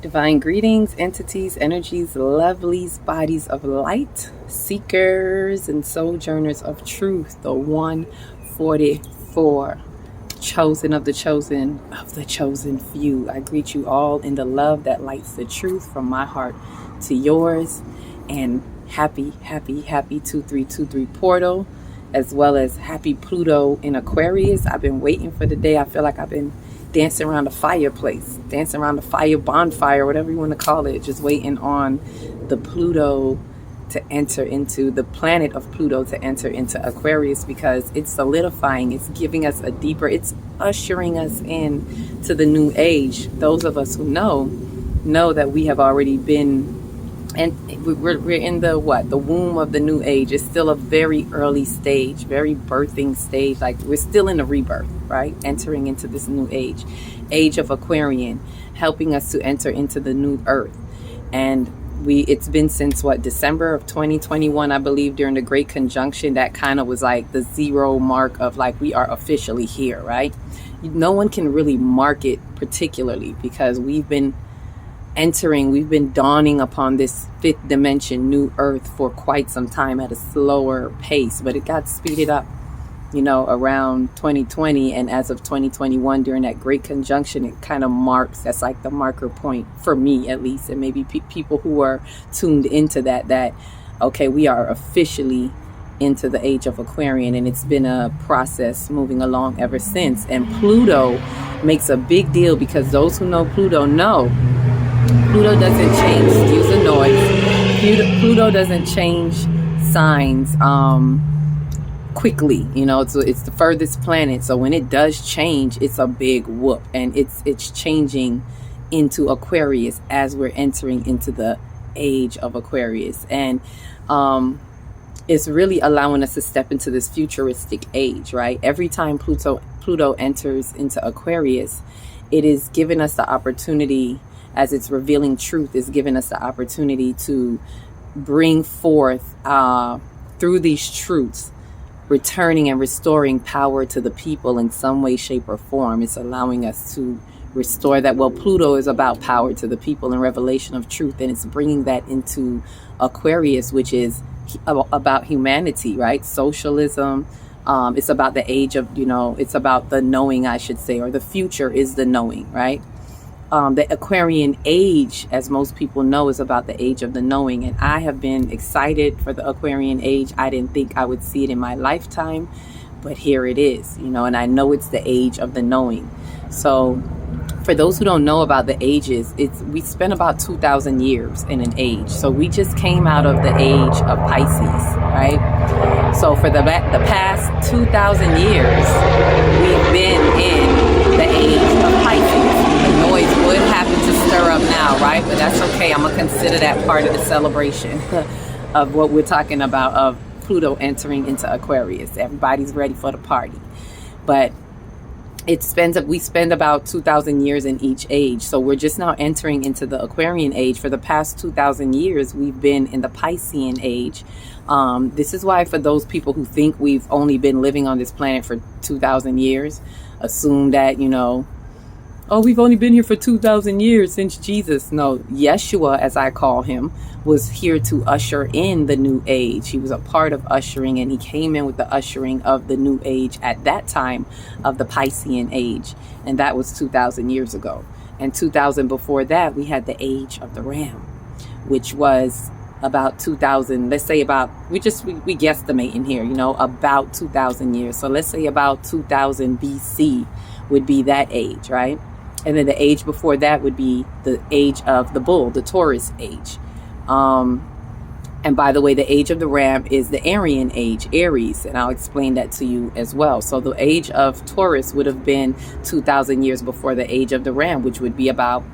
Divine greetings, entities, energies, lovelies, bodies of light, seekers and sojourners of truth, the 144, chosen of the chosen few. I greet you all in the love that lights the truth from my heart to yours, and happy 2323 portal, as well as happy Pluto in Aquarius. I've been waiting for the day. I feel like I've been dancing around the fireplace, dancing around the fire bonfire, whatever you want to call it, just waiting on the Pluto to enter into the planet of Pluto to enter into Aquarius, because it's solidifying, it's giving us a deeper, it's ushering us in to the new age. Those of us who know that we have already been, and we're in the womb of the new age. It's still a very early stage, very birthing stage. Like, we're still in the rebirth, right? Entering into this new age of Aquarian, helping us to enter into the new earth. And it's been since December of 2021, I believe, during the Great Conjunction. That kind of was like the zero mark of like, we are officially here, right? No one can really mark it particularly, because we've been dawning upon this fifth dimension, new earth, for quite some time at a slower pace, but it got speeded up, around 2020. And as of 2021, during that Great Conjunction, it kind of marks, that's like the marker point for me, at least, and maybe people who are tuned into that, okay, we are officially into the age of Aquarian. And it's been a process moving along ever since. And Pluto makes a big deal, because those who know Pluto know Pluto doesn't change, excuse the noise, Pluto doesn't change signs quickly. It's the furthest planet, so when it does change, it's a big whoop, and it's changing into Aquarius as we're entering into the age of Aquarius. And it's really allowing us to step into this futuristic age, right? Every time Pluto enters into Aquarius, it is giving us the opportunity, as it's revealing truth, is giving us the opportunity to bring forth through these truths, returning and restoring power to the people in some way, shape, or form. It's allowing us to restore that. Well, Pluto is about power to the people and revelation of truth, and it's bringing that into Aquarius, which is about humanity, right? Socialism. It's about the age of, it's about the knowing, I should say, or the future is the knowing, right? The Aquarian age, as most people know, is about the age of the knowing. And I have been excited for the Aquarian age. I didn't think I would see it in my lifetime, but here it is, and I know it's the age of the knowing. So for those who don't know about the ages, we spent about 2,000 years in an age. So we just came out of the age of Pisces, right? So for the past 2,000 years, we've been in the age of Pisces. The noise would happen to stir up now, right? But that's okay. I'm going to consider that part of the celebration of what we're talking about, of Pluto entering into Aquarius. Everybody's ready for the party. But we spend about 2,000 years in each age. So we're just now entering into the Aquarian age. For the past 2,000 years, we've been in the Piscean age. This is why, for those people who think we've only been living on this planet for 2,000 years, assume that, we've only been here for 2,000 years since Jesus. No, Yeshua, as I call him, was here to usher in the new age. He was a part of ushering, and he came in with the ushering of the new age at that time of the Piscean age. And that was 2,000 years ago. And 2,000 before that, we had the age of the Ram, which was about 2,000, let's say about, we guesstimate in here, about 2,000 years. So let's say about 2,000 BC would be that age, right? And then the age before that would be the age of the bull, the Taurus age. And by the way, the age of the Ram is the Aryan age, Aries, and I'll explain that to you as well. So the age of Taurus would have been 2,000 years before the age of the Ram, which would be about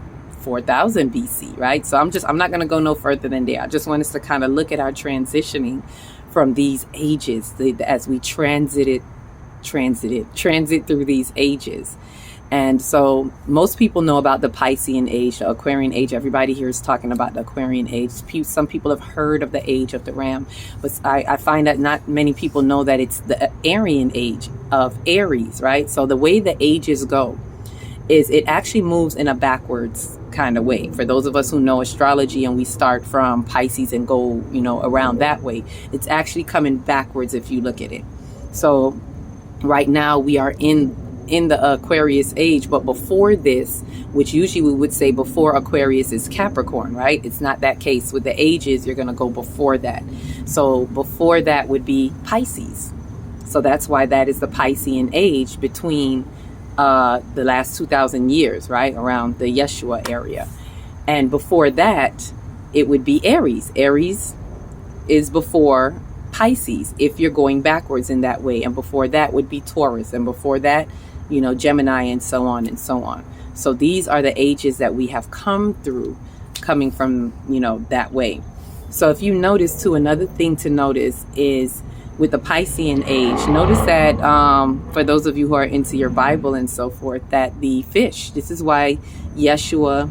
4,000 BC, right? So I'm not going to go no further than there. I just want us to kind of look at our transitioning from these ages as we transit through these ages. And so most people know about the Piscean age, the Aquarian age. Everybody here is talking about the Aquarian age. Some people have heard of the age of the Ram, but I find that not many people know that it's the Aryan age of Aries, right? So the way the ages go is it actually moves in a backwards kind of way. For those of us who know astrology and we start from Pisces and go, around that way, it's actually coming backwards if you look at it. So right now we are in the Aquarius age, but before this, which usually we would say before Aquarius is Capricorn, right? It's not that case. With the ages, you're going to go before that. So before that would be Pisces. So that's why that is the Piscean age between the last 2,000 years, right? Around the Yeshua area. And before that, it would be Aries. Aries is before Pisces, if you're going backwards in that way. And before that would be Taurus. And before that, Gemini, and so on and so on. So these are the ages that we have come through, coming from, that way. So if you notice too, another thing to notice is with the Piscean age, notice that for those of you who are into your Bible and so forth, that the fish, this is why Yeshua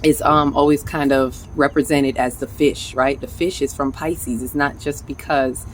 is always kind of represented as the fish, right? The fish is from Pisces. It's not just because,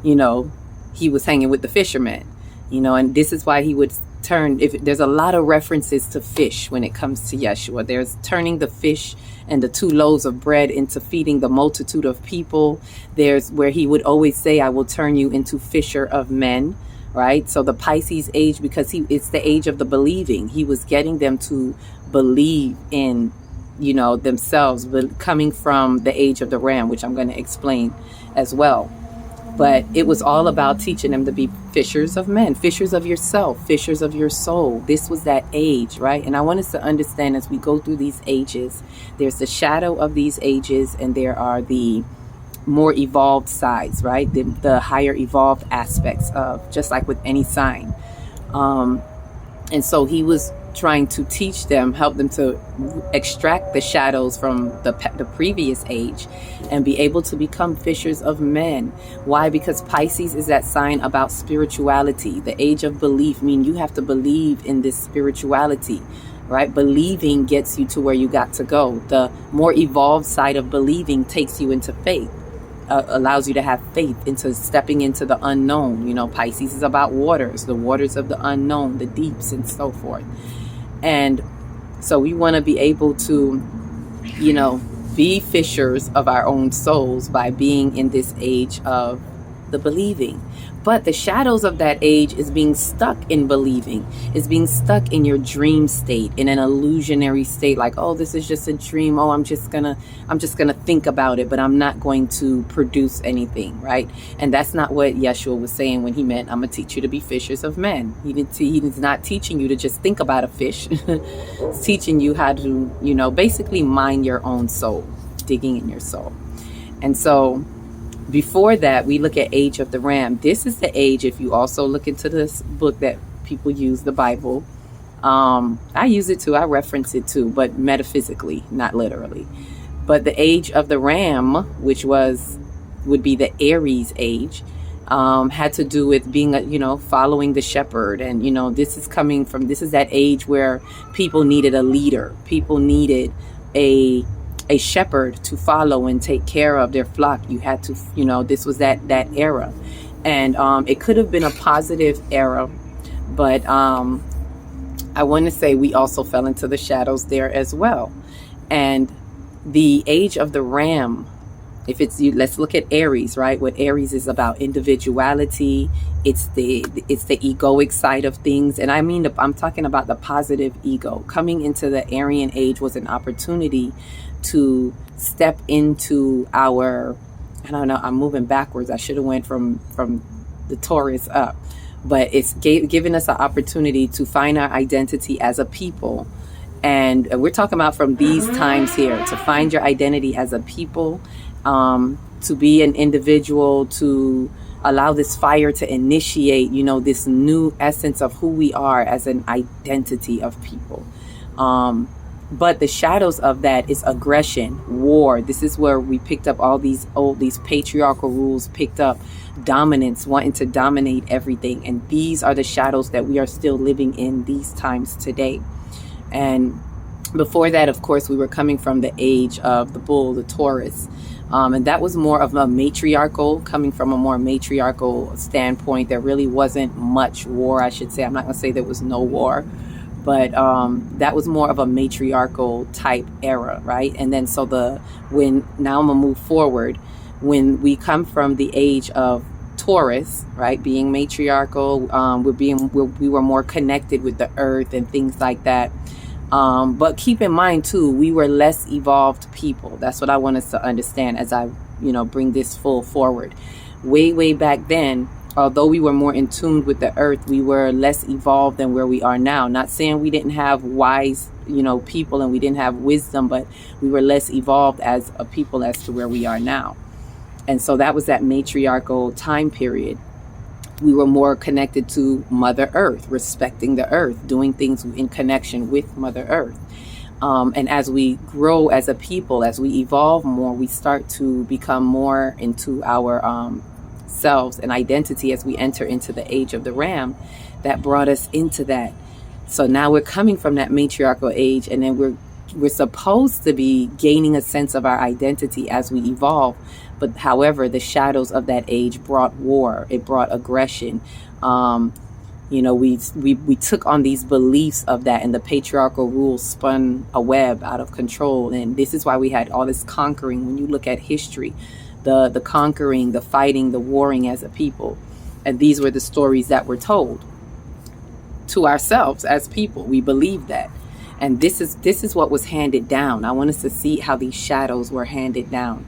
he was hanging with the fishermen, and this is why he would turn, if there's a lot of references to fish when it comes to Yeshua. There's turning the fish and the 2 loaves of bread into feeding the multitude of people. There's where he would always say, I will turn you into fisher of men, right? So the Pisces age, because it's the age of the believing. He was getting them to believe in, themselves, but coming from the age of the ram, which I'm going to explain as well. But it was all about teaching them to be fishers of men, fishers of yourself, fishers of your soul. This was that age, right? And I want us to understand as we go through these ages, there's the shadow of these ages and there are the more evolved sides, right? The higher evolved aspects of, just like with any sign. And so he was trying to teach them, help them to extract the shadows from the previous age and be able to become fishers of men. Why? Because Pisces is that sign about spirituality, the age of belief, meaning you have to believe in this spirituality, right? Believing gets you to where you got to go. The more evolved side of believing takes you into faith. Allows you to have faith into stepping into the unknown. Pisces is about waters, the waters of the unknown, the deeps and so forth. And so we want to be able to, be fishers of our own souls by being in this age of the believing. But the shadows of that age is being stuck in believing, is being stuck in your dream state, in an illusionary state, like, oh, this is just a dream. Oh, I'm just gonna think about it, but I'm not going to produce anything, right? And that's not what Yeshua was saying when he meant, I'm gonna teach you to be fishers of men. He's not teaching you to just think about a fish. He's teaching you how to, basically mine your own soul, digging in your soul. And so before that, we look at age of the ram. This is the age, if you also look into this book that people use, the Bible. I use it too. I reference it too, but metaphysically, not literally. But the age of the ram, which would be the Aries age, had to do with being, following the shepherd. And, this is that age where people needed a leader. People needed a shepherd to follow and take care of their flock. You had to, this was that era. And it could have been a positive era, but I want to say we also fell into the shadows there as well. And the age of the ram, let's look at Aries, right? What Aries is about, individuality. It's the egoic side of things. And I'm talking about the positive ego. Coming into the Aryan age was an opportunity to step into our, I don't know, I'm moving backwards. I should have went from the Taurus up, but it's giving us an opportunity to find our identity as a people. And we're talking about from these times here, to find your identity as a people, to be an individual, to allow this fire to initiate, this new essence of who we are as an identity of people. But the shadows of that is aggression, war. This is where we picked up all these patriarchal rules, picked up dominance, wanting to dominate everything. And these are the shadows that we are still living in these times today. And before that, of course, we were coming from the age of the bull, the Taurus. And that was more of coming from a more matriarchal standpoint. There really wasn't much war, I should say. I'm not going to say there was no war, but that was more of a matriarchal type era, right? And then now I'm gonna move forward. When we come from the age of Taurus, right, being matriarchal, we were more connected with the earth and things like that. But keep in mind too, we were less evolved people. That's what I want us to understand as I, bring this full forward. Way back then, although we were more in tune with the earth, we were less evolved than where we are now. Not saying we didn't have wise, people, and we didn't have wisdom, but we were less evolved as a people as to where we are now. And so that was that matriarchal time period. We were more connected to Mother Earth, respecting the earth, doing things in connection with Mother Earth. And as we grow as a people, as we evolve more, we start to become more into our selves and identity as we enter into the age of the Ram. That brought us into that. So now we're coming from that matriarchal age, and then we're supposed to be gaining a sense of our identity as we evolve. But however, the shadows of that age brought war. It brought aggression. We took on these beliefs of that, and the patriarchal rule spun a web out of control. And this is why we had all this conquering. When you look at history, the conquering, the fighting, the warring as a people. And these were the stories that were told to ourselves as people. We believed that. And this is what was handed down. I want us to see how these shadows were handed down.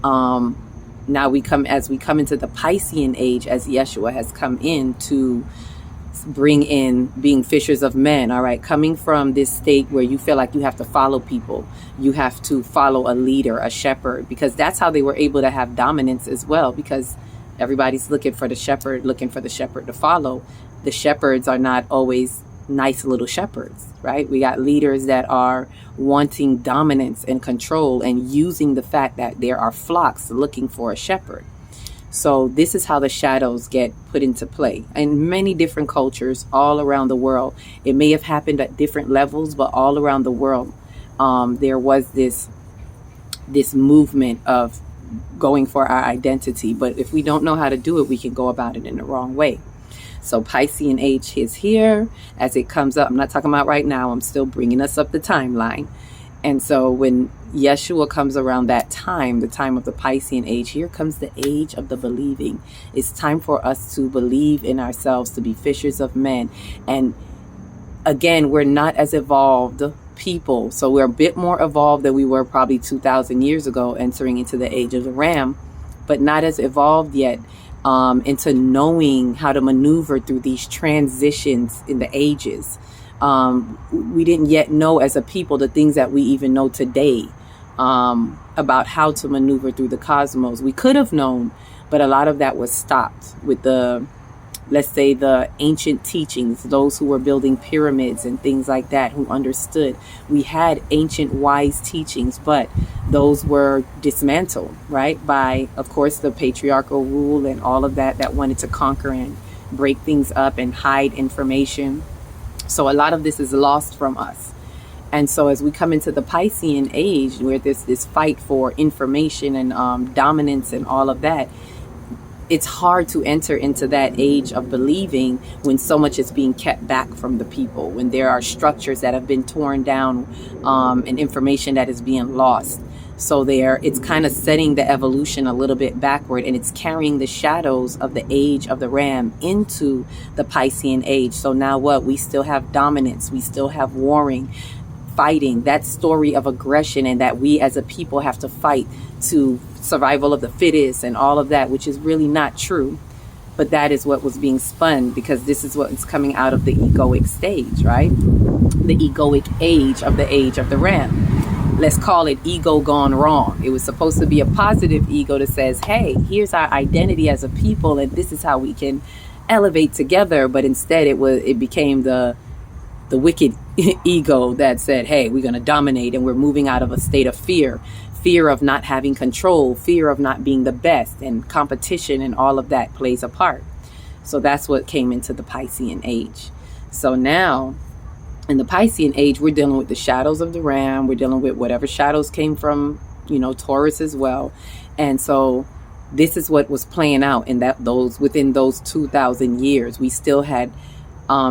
Now as we come into the Piscean age, as Yeshua has come in to bring in being fishers of men. All right, coming from this state where you feel like you have to follow people, you have to follow a leader, a shepherd, because that's how they were able to have dominance as well, because everybody's looking for the shepherd to follow. The shepherds are not always nice little shepherds, right? We got leaders that are wanting dominance and control and using the fact that there are flocks looking for a shepherd. So this is how the shadows get put into play in many different cultures all around the world. It may have happened at different levels, but all around the world, there was this movement of going for our identity. But if we don't know how to do it, we can go about it in the wrong way. So Piscean age is here as it comes up. I'm not talking about right now. I'm still bringing us up the timeline. And so when Yeshua comes around that time, the time of the Piscean age, here comes the age of the believing. It's time for us to believe in ourselves, to be fishers of men. And again, we're not as evolved people. So we're a bit more evolved than we were probably 2,000 years ago, entering into the age of the Ram, but not as evolved yet into knowing how to maneuver through these transitions in the ages. We didn't yet know as a people the things that we even know today about how to maneuver through the cosmos. We could have known, but a lot of that was stopped with let's say the ancient teachings, those who were building pyramids and things like that, who understood. We had ancient wise teachings, but those were dismantled, right? By, of course, the patriarchal rule and all of that wanted to conquer and break things up and hide information. So a lot of this is lost from us. And so as we come into the Piscean age, where there's this fight for information and dominance and all of that, it's hard to enter into that age of believing when so much is being kept back from the people, when there are structures that have been torn down and information that is being lost. So it's kind of setting the evolution a little bit backward, and it's carrying the shadows of the age of the Ram into the Piscean age. So now what? We still have dominance. We still have warring, fighting, that story of aggression, and that we as a people have to fight to survival of the fittest and all of that, which is really not true. But that is what was being spun, because this is what is coming out of the egoic stage, right? The egoic age of the Ram. Let's call it ego gone wrong. It was supposed to be a positive ego that says, hey, here's our identity as a people, and this is how we can elevate together. But instead it became the wicked ego that said, hey, we're going to dominate, and we're moving out of a state of fear of not having control, fear of not being the best, and competition and all of that plays a part. So that's what came into the Piscean age. So now in the Piscean age, we're dealing with the shadows of the Ram. We're dealing with whatever shadows came from, Taurus as well. And so this is what was playing out in within those 2,000 years. We still had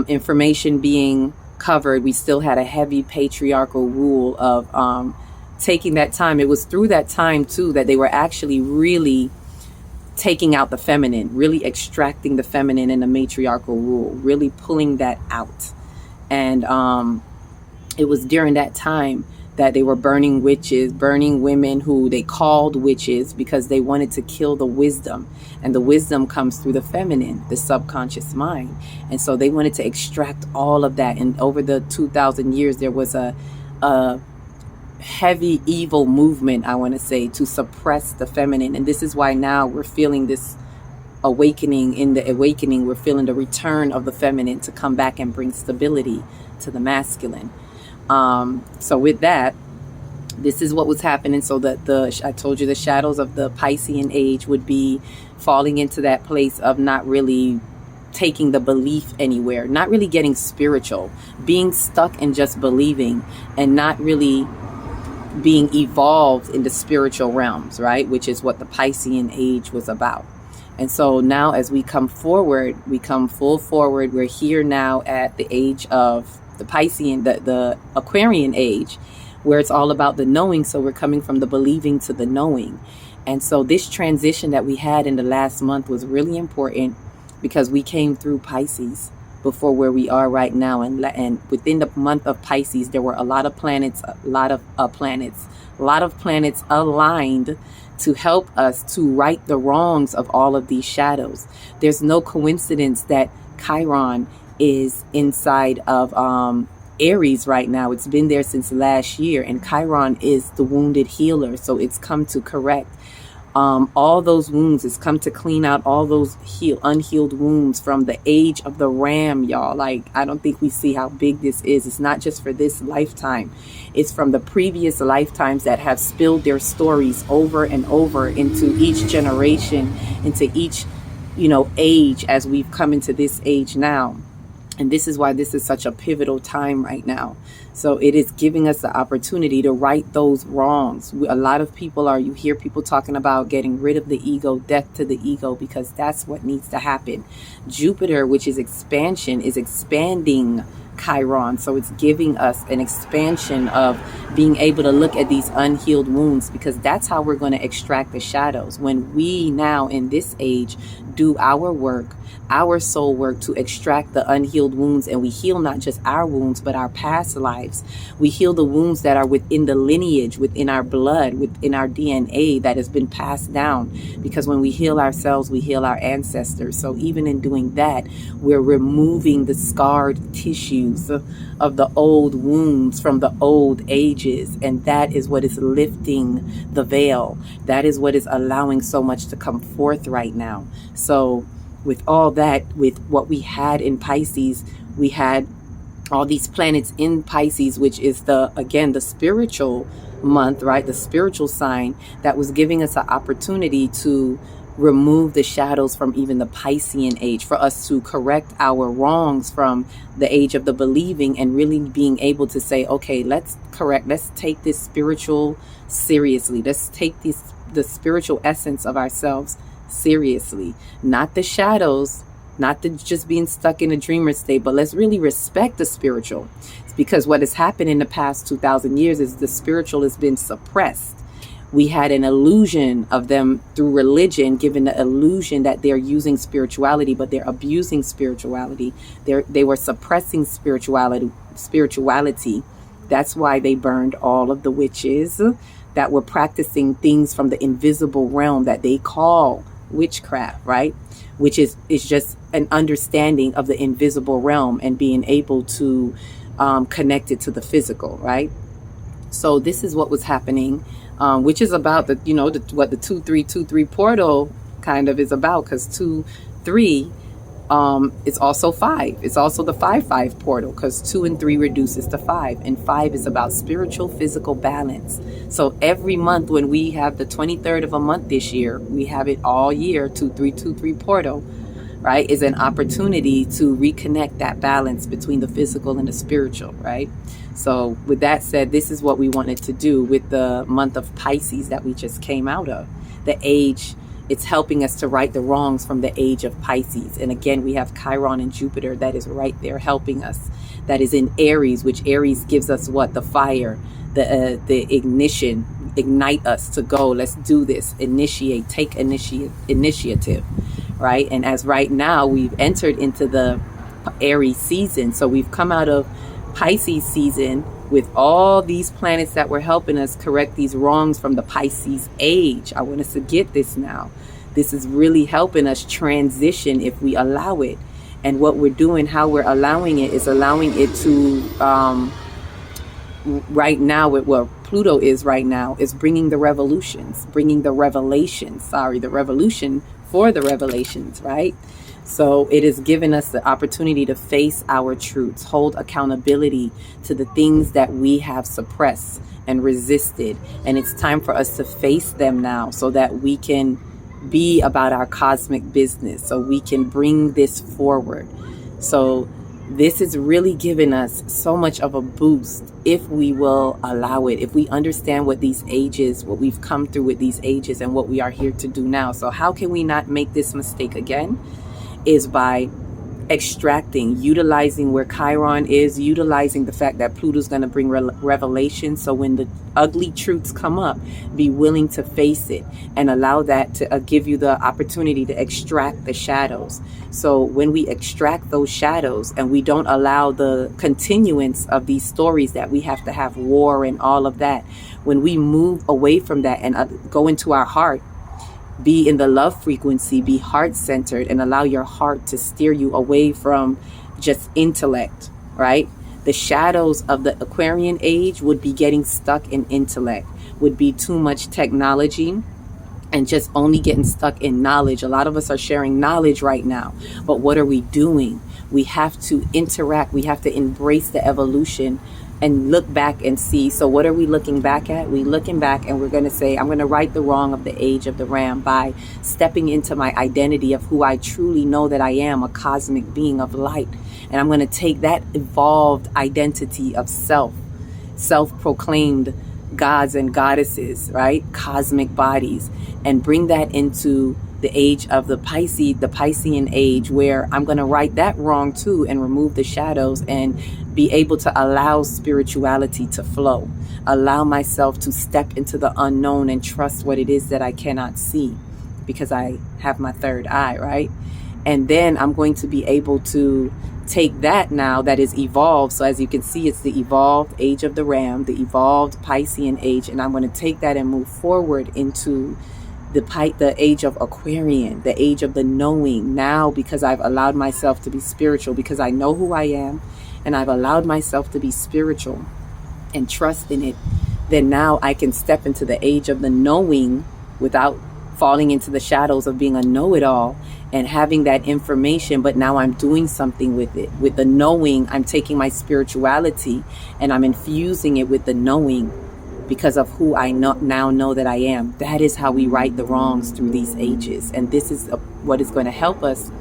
information being covered, we still had a heavy patriarchal rule of taking that time. It was through that time too that they were actually really taking out the feminine, really extracting the feminine and the matriarchal rule, really pulling that out. And it was during that time that they were burning witches, burning women who they called witches because they wanted to kill the wisdom. And the wisdom comes through the feminine, the subconscious mind. And so they wanted to extract all of that. And over the 2,000 years, there was a heavy evil movement, I want to say, to suppress the feminine. And this is why now we're feeling this awakening. In the awakening, we're feeling the return of the feminine to come back and bring stability to the masculine. So with that, this is what was happening. So that I told you the shadows of the Piscean age would be falling into that place of not really taking the belief anywhere, not really getting spiritual, being stuck in just believing and not really being evolved in the spiritual realms, right? Which is what the Piscean age was about. And so now as we come forward, we come full forward. We're here now at the age of the Piscean, the Aquarian age, where it's all about the knowing. So we're coming from the believing to the knowing. And so this transition that we had in the last month was really important because we came through Pisces before where we are right now. And within the month of Pisces, there were a lot of planets aligned to help us to right the wrongs of all of these shadows. There's no coincidence that Chiron is inside of Aries right now. It's been there since last year, and Chiron is the wounded healer. So it's come to correct all those wounds. It's come to clean out all those unhealed wounds from the age of the ram, y'all. Like, I don't think we see how big this is. It's not just for this lifetime. It's from the previous lifetimes that have spilled their stories over and over into each generation, into each, age as we've come into this age now. And this is why this is such a pivotal time right now. So it is giving us the opportunity to right those wrongs. A lot of people you hear people talking about getting rid of the ego, death to the ego, because that's what needs to happen. Jupiter, which is expansion, is expanding Chiron. So it's giving us an expansion of being able to look at these unhealed wounds, because that's how we're going to extract the shadows. When we now in this age do our work, our soul work to extract the unhealed wounds, and we heal not just our wounds, but our past lives. We heal the wounds that are within the lineage, within our blood, within our DNA that has been passed down. Because when we heal ourselves, we heal our ancestors. So even in doing that, we're removing the scarred tissues of the old wounds from the old ages. And that is what is lifting the veil. That is what is allowing so much to come forth right now. So with all that, with what we had in Pisces, we had all these planets in Pisces, which is the spiritual month, right? The spiritual sign that was giving us an opportunity to remove the shadows from even the Piscean age, for us to correct our wrongs from the age of the believing, and really being able to say, okay, let's take this spiritual seriously. Let's take the spiritual essence of ourselves seriously, not the shadows, not the just being stuck in a dreamer state, but let's really respect the spiritual. It's because what has happened in the past 2,000 years is the spiritual has been suppressed. We had an illusion of them through religion, given the illusion that they're using spirituality, but they're abusing spirituality. They were suppressing spirituality. That's why they burned all of the witches that were practicing things from the invisible realm that they call witchcraft, right? Which is just an understanding of the invisible realm and being able to connect it to the physical, right? So this is what was happening, which is about what the 2323 portal kind of is about, because 2-3 it's also 5. It's also the 5-5 portal, because 2 and 3 reduces to 5, and 5 is about spiritual physical balance. So every month, when we have the 23rd of a month this year, we have it all year. 2323 portal, right, is an opportunity to reconnect that balance between the physical and the spiritual, right? So with that said, this is what we wanted to do with the month of Pisces that we just came out of. The age It's helping us to right the wrongs from the age of Pisces. And again, we have Chiron and Jupiter that is right there helping us. That is in Aries, which Aries gives us what? The fire, the ignition, ignite us to go. Let's do this. Initiate, take initiative, right? And as right now, we've entered into the Aries season. So we've come out of Pisces season with all these planets that were helping us correct these wrongs from the Pisces age. I want us to get this now. This is really helping us transition if we allow it. And what we're doing, how we're allowing it, is allowing it to, right now, where Pluto is right now, is bringing the revolutions, bringing the revelations, the revolution for the revelations, right? So it has given us the opportunity to face our truths, hold accountability to the things that we have suppressed and resisted. And it's time for us to face them now so that we can be about our cosmic business, so we can bring this forward. So this is really giving us so much of a boost if we will allow it, if we understand what these ages, what we've come through with these ages and what we are here to do now. So how can we not make this mistake again? Is by extracting, utilizing where Chiron is, utilizing the fact that Pluto's going to bring revelation. So when the ugly truths come up, be willing to face it and allow that to give you the opportunity to extract the shadows. So when we extract those shadows and we don't allow the continuance of these stories that we have to have war and all of that, when we move away from that and go into our heart, be in the love frequency, be heart-centered, and allow your heart to steer you away from just intellect, right? The shadows of the Aquarian age would be getting stuck in intellect, would be too much technology and just only getting stuck in knowledge. A lot of us are sharing knowledge right now, but what are we doing? We have to interact. We have to embrace the evolution and look back and see. So what are we looking back at? We're looking back and we're going to say, I'm going to right the wrong of the age of the ram by stepping into my identity of who I truly know that I am, a cosmic being of light. And I'm going to take that evolved identity of self-proclaimed gods and goddesses, right? Cosmic bodies, and bring that into the age of the Piscean age, where I'm going to right that wrong too and remove the shadows and be able to allow spirituality to flow, allow myself to step into the unknown and trust what it is that I cannot see because I have my third eye, right? And then I'm going to be able to take that now that is evolved. So as you can see, it's the evolved age of the ram, the evolved Piscean age. And I'm going to take that and move forward into the age of Aquarian, the age of the knowing now, because I've allowed myself to be spiritual, because I know who I am and I've allowed myself to be spiritual and trust in it. Then now I can step into the age of the knowing without falling into the shadows of being a know-it-all and having that information, but now I'm doing something with it. With the knowing, I'm taking my spirituality and I'm infusing it with the knowing because of who I now know that I am. That is how we right the wrongs through these ages. And this is what is going to help us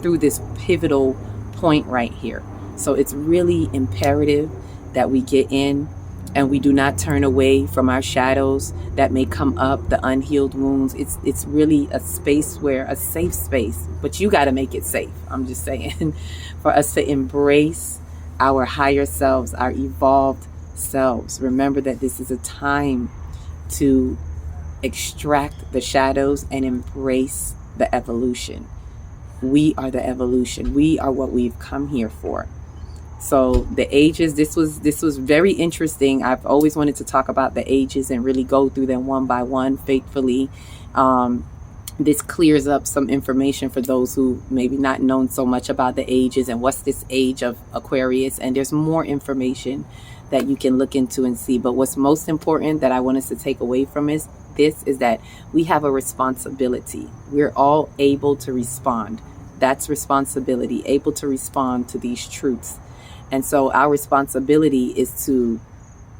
through this pivotal point right here. So it's really imperative that we get in and we do not turn away from our shadows that may come up, the unhealed wounds. It's really a space where, a safe space, but you got to make it safe. I'm just saying, for us to embrace our higher selves, our evolved selves. Remember that this is a time to extract the shadows and embrace the evolution. We are the evolution. We are what we've come here for. So the ages, this was very interesting. I've always wanted to talk about the ages and really go through them one by one faithfully. This clears up some information for those who maybe not known so much about the ages and what's this age of Aquarius. And there's more information that you can look into and see. But what's most important that I want us to take away from this is that we have a responsibility. We're all able to respond. That's responsibility, able to respond to these truths. And so our responsibility is to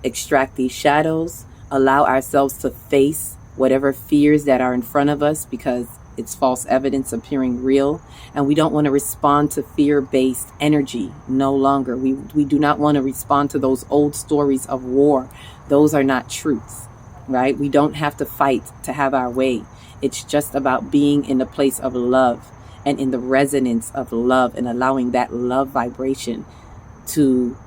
extract these shadows, allow ourselves to face whatever fears that are in front of us, because it's false evidence appearing real. And we don't want to respond to fear-based energy no longer. We do not want to respond to those old stories of war. Those are not truths. right? We don't have to fight to have our way. It's just about being in the place of love and in the resonance of love, and allowing that love vibration to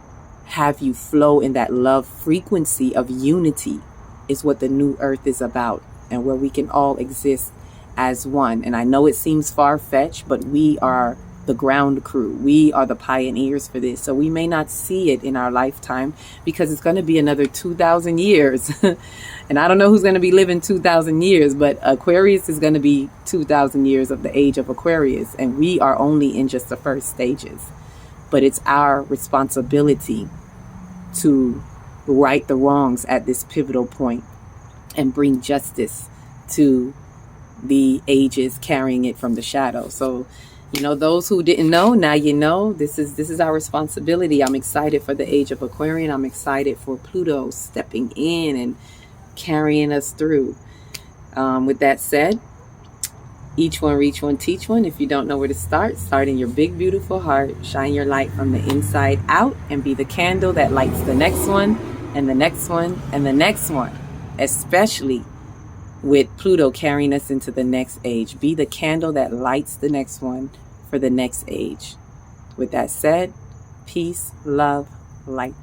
have you flow in that love frequency of unity is what the new earth is about, and where we can all exist as one. And I know it seems far-fetched, but we are the ground crew. We are the pioneers for this. So we may not see it in our lifetime, because it's going to be another 2,000 years. And I don't know who's going to be living 2,000 years, but Aquarius is going to be 2,000 years of the age of Aquarius. And we are only in just the first stages. But it's our responsibility to right the wrongs at this pivotal point and bring justice to the ages carrying it from the shadow. So, you know, those who didn't know, now you know. This is our responsibility. I'm excited for the age of Aquarian. I'm excited for Pluto stepping in and carrying us through. With that said, each one reach one, teach one. If you don't know where to start in your big, beautiful heart. Shine your light from the inside out, and be the candle that lights the next one, and the next one, and the next one. Especially with Pluto carrying us into the next age. Be the candle that lights the next one for the next age. With that said, peace, love, light.